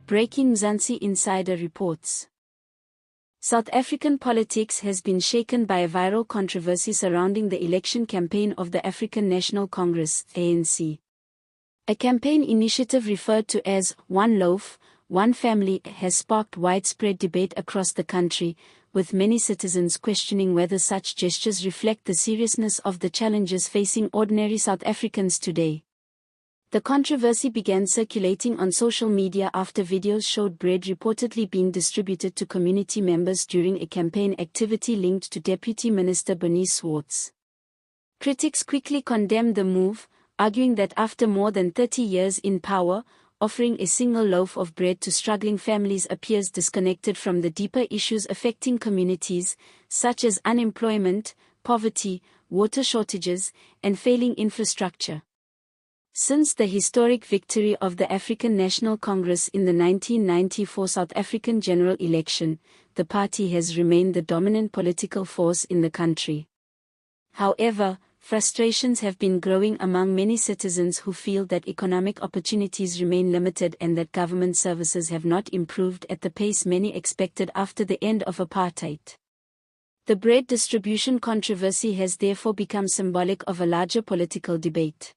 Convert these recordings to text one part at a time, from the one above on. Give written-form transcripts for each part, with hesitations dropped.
Breaking Mzansi Insider reports. South African politics has been shaken by a viral controversy surrounding the election campaign of the African National Congress, ANC. A campaign initiative referred to as One Loaf, One Family has sparked widespread debate across the country, with many citizens questioning whether such gestures reflect the seriousness of the challenges facing ordinary South Africans today. The controversy began circulating on social media after videos showed bread reportedly being distributed to community members during a campaign activity linked to Deputy Minister Bernice Swartz. Critics quickly condemned the move, arguing that after more than 30 years in power, offering a single loaf of bread to struggling families appears disconnected from the deeper issues affecting communities, such as unemployment, poverty, water shortages, and failing infrastructure. Since the historic victory of the African National Congress in the 1994 South African general election, the party has remained the dominant political force in the country. However, frustrations have been growing among many citizens who feel that economic opportunities remain limited and that government services have not improved at the pace many expected after the end of apartheid. The bread distribution controversy has therefore become symbolic of a larger political debate.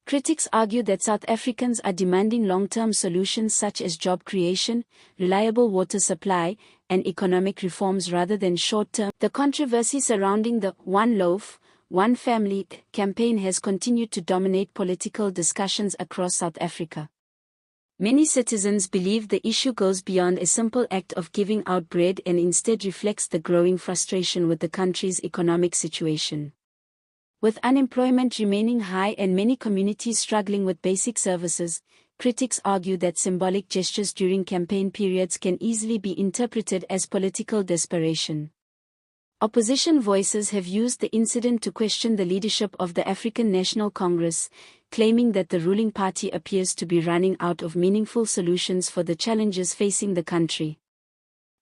Critics argue that South Africans are demanding long-term solutions such as job creation, reliable water supply, and economic reforms rather than short-term. The controversy surrounding the One Loaf, One Family campaign has continued to dominate political discussions across South Africa. Many citizens believe the issue goes beyond a simple act of giving out bread and instead reflects the growing frustration with the country's economic situation. With unemployment remaining high and many communities struggling with basic services, critics argue that symbolic gestures during campaign periods can easily be interpreted as political desperation. Opposition voices have used the incident to question the leadership of the African National Congress, claiming that the ruling party appears to be running out of meaningful solutions for the challenges facing the country.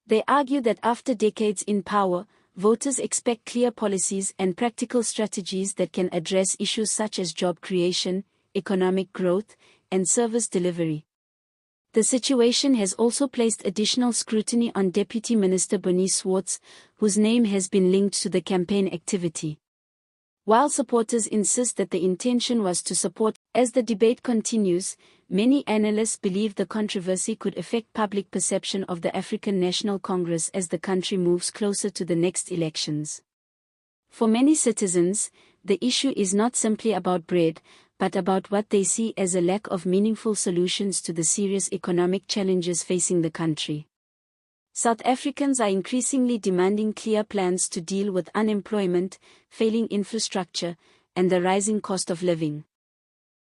They argue that after decades in power, voters expect clear policies and practical strategies that can address issues such as job creation, economic growth, and service delivery. The situation has also placed additional scrutiny on Deputy Minister Bernice Swartz, whose name has been linked to the campaign activity. While supporters insist that the intention was to support, as the debate continues, many analysts believe the controversy could affect public perception of the African National Congress as the country moves closer to the next elections. For many citizens, the issue is not simply about bread, but about what they see as a lack of meaningful solutions to the serious economic challenges facing the country. South Africans are increasingly demanding clear plans to deal with unemployment, failing infrastructure, and the rising cost of living.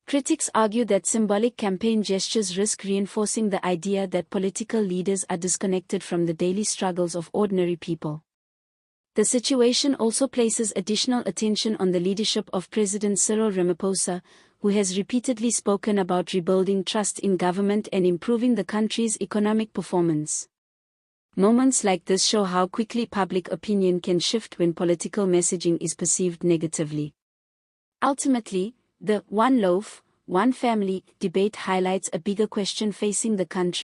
Critics argue that symbolic campaign gestures risk reinforcing the idea that political leaders are disconnected from the daily struggles of ordinary people. The situation also places additional attention on the leadership of President Cyril Ramaphosa, who has repeatedly spoken about rebuilding trust in government and improving the country's economic performance. Moments like this show how quickly public opinion can shift when political messaging is perceived negatively. Ultimately, the One Loaf, One Family debate highlights a bigger question facing the country.